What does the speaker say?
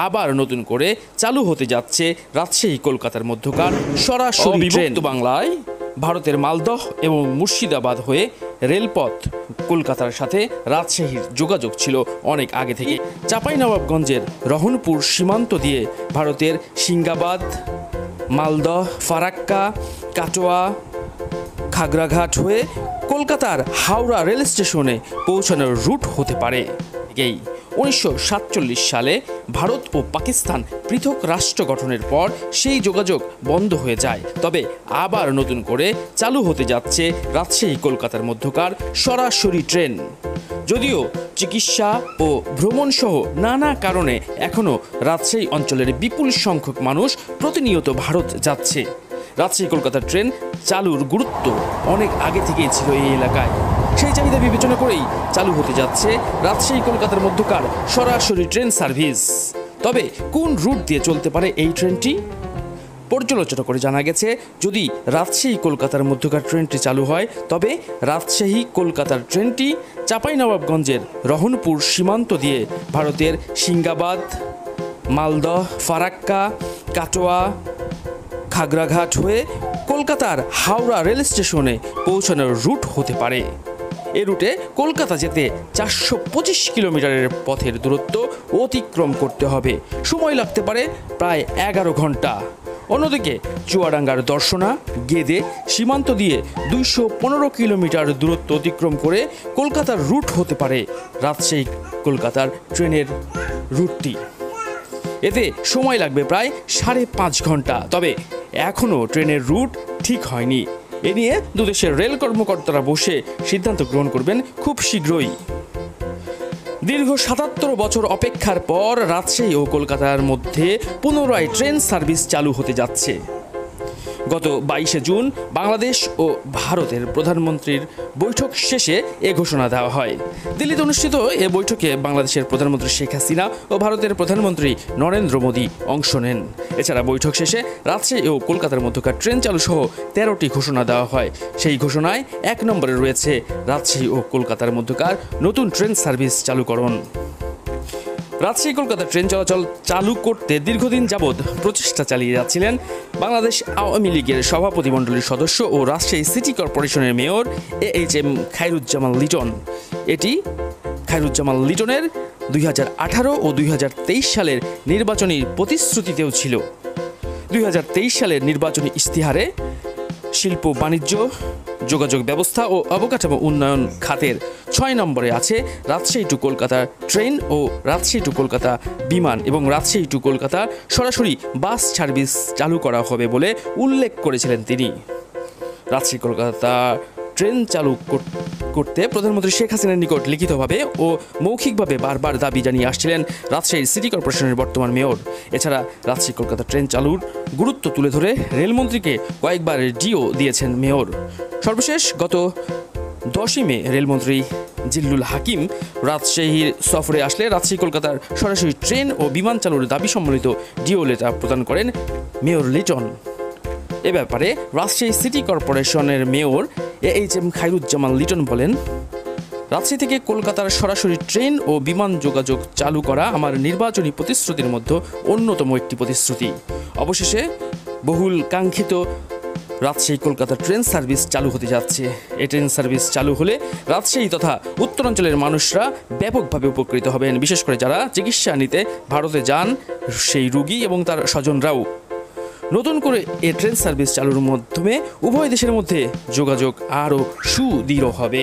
আবার নতুন করে চালু হতে যাচ্ছে রাজশাহী কলকাতার মধ্যকার সরাসরি ট্রেন। বাংলায় ভারতের মালদহ এবং মুর্শিদাবাদ হয়ে রেলপথ কলকাতার সাথে রাজশাহীর যোগাযোগ ছিল অনেক আগে থেকে। চাঁপাইনবাবগঞ্জের রহনপুর সীমান্ত দিয়ে ভারতের সিঙ্গাবাদ, মালদহ, ফারাক্কা, কাটোয়া, খাগড়াঘাট হয়ে কলকাতার হাওড়া রেল স্টেশনে পৌঁছানোর রুট হতে পারে। এই 1947 সালে ভারত ও পাকিস্তান পৃথক রাষ্ট্র গঠনের পর সেই যোগাযোগ বন্ধ হয়ে যায়। তবে আবার নতুন করে চালু হতে যাচ্ছে রাজশাহী কলকাতার মধ্যকার সরাসরি ট্রেন। যদিও চিকিৎসা ও ভ্রমণ সহ নানা কারণে এখনও রাজশাহী অঞ্চলের বিপুল সংখ্যক মানুষ প্রতিনিয়ত ভারত যাচ্ছে। রাজশাহী কলকাতার ট্রেন চালুর গুরুত্ব অনেক আগে থেকেই ছিল এই এলাকায়। সেই চাহিদা বিবেচনা করেই চালু হতে যাচ্ছে রাজশাহী কলকাতার মধ্যকার সরাসরি ট্রেন সার্ভিস। তবে কোন রুট দিয়ে চলতে পারে এই ট্রেনটি? পর্যালোচনা করে জানা গেছে, যদি রাজশাহী কলকাতার মধ্যকার ট্রেনটি চালু হয় তবে রাজশাহী কলকাতার ট্রেনটি চাঁপাইনবাবগঞ্জের রহনপুর সীমান্ত দিয়ে ভারতের সিঙ্গাবাদ, মালদহ, ফারাক্কা, কাটোয়া, খাগড়াঘাট হয়ে কলকাতার হাওড়া রেল স্টেশনে পৌঁছানোর রুট হতে পারে। এ রুটে কলকাতা যেতে 425 কিলোমিটারের পথের দূরত্ব অতিক্রম করতে হবে। সময় লাগতে পারে প্রায় 11 ঘন্টা। অন্যদিকে চুয়াডাঙ্গার দর্শনা, গেদে সীমান্ত দিয়ে 215 কিলোমিটার দূরত্ব অতিক্রম করে কলকাতার রুট হতে পারে রাজশাহী কলকাতার ট্রেনের রুটটি। এতে সময় লাগবে প্রায় 5.5 ঘন্টা। তবে এখনও ট্রেনের রুট ঠিক হয়নি। এ নিয়ে দুদেশের রেল কর্মকর্তারা বসে সিদ্ধান্ত গ্রহণ করবেন খুব শীঘ্রই। দীর্ঘ 77 বছর অপেক্ষার পর রাজশাহী ও কলকাতার মধ্যে পুনরায় ট্রেন সার্ভিস চালু হতে যাচ্ছে। গত 22 জুন বাংলাদেশ ও ভারতের প্রধানমন্ত্রীর বৈঠক শেষে এ ঘোষণা দেওয়া হয়। দিল্লিতে অনুষ্ঠিত এ বৈঠকে বাংলাদেশের প্রধানমন্ত্রী শেখ হাসিনা ও ভারতের প্রধানমন্ত্রী নরেন্দ্র মোদী অংশ নেন। এছাড়া বৈঠক শেষে রাজশাহী ও কলকাতার মধ্যকার ট্রেন চালু সহ 13টি ঘোষণা দেওয়া হয়। সেই ঘোষণায় 1 নম্বরে রয়েছে রাজশাহী ও কলকাতার মধ্যকার নতুন ট্রেন সার্ভিস চালুকরণ। রাজশাহী কলকাতা ট্রেন চলাচল চালু করতে দীর্ঘদিন যাবৎ প্রচেষ্টা চালিয়ে যাচ্ছিলেন বাংলাদেশ আওয়ামী লীগের সভাপতিমণ্ডলীর সদস্য ও রাজশাহী সিটি কর্পোরেশনের মেয়র AHM খায়রুজ্জামান লিটন। এটি খায়রুজ্জামান লিটনের 2018 ও 2023 সালের নির্বাচনী প্রতিশ্রুতিতেও ছিল। 2023 সালের নির্বাচনী ইশতেহারে শিল্প, বাণিজ্য, যোগাযোগ ব্যবস্থা ও অবকাঠামো উন্নয়ন খাতের 6 নম্বরে আছে রাজশাহী টু কলকাতা ট্রেন ও রাজশাহী টু কলকাতা বিমান এবং রাজশাহী টু কলকাতা সরাসরি বাস সার্ভিস চালু করা হবে বলে উল্লেখ করেছিলেন তিনি। রাজশাহী কলকাতা ট্রেন চালু করতে প্রধানমন্ত্রী শেখ হাসিনার নিকট লিখিতভাবে ও মৌখিকভাবে বারবার দাবি জানিয়ে আসছিলেন রাজশাহী সিটি কর্পোরেশনের বর্তমান মেয়র। এছাড়া রাজশাহী কলকাতা ট্রেন চালুর গুরুত্ব তুলে ধরে রেলমন্ত্রীকে কয়েকবার ডিও দিয়েছেন মেয়র। সর্বশেষ গত 10 মে রেলমন্ত্রী জিল্লুল হাকিম রাজশাহীর সফরে আসলে রাজশাহী কলকাতার সরাসরি ট্রেন ও বিমান চালুর দাবি সম্বলিত ডিও লেটার প্রদান করেন মেয়র লিটন। এ ব্যাপারে রাজশাহী সিটি কর্পোরেশনের মেয়র AHM খায়রুজ্জামান লিটন বলেন, রাজশাহী থেকে কলকাতার সরাসরি ট্রেন ও বিমান যোগাযোগ চালু করা আমার নির্বাচনী প্রতিশ্রুতির মধ্যে অন্যতম একটি প্রতিশ্রুতি। অবশেষে বহুল কাঙ্ক্ষিত রাজশাহী কলকাতা ট্রেন সার্ভিস চালু হতে যাচ্ছে। এই ট্রেন সার্ভিস চালু হলে রাজশাহী তথা উত্তরাঞ্চলের মানুষরা ব্যাপকভাবে উপকৃত হবেন। বিশেষ করে যারা চিকিৎসা নিতে ভারতে যান সেই রোগী এবং তার স্বজনরাও। নতুন করে এই ট্রেন সার্ভিস চালুর মাধ্যমে উভয় দেশের মধ্যে যোগাযোগ আরও সুদৃঢ় হবে।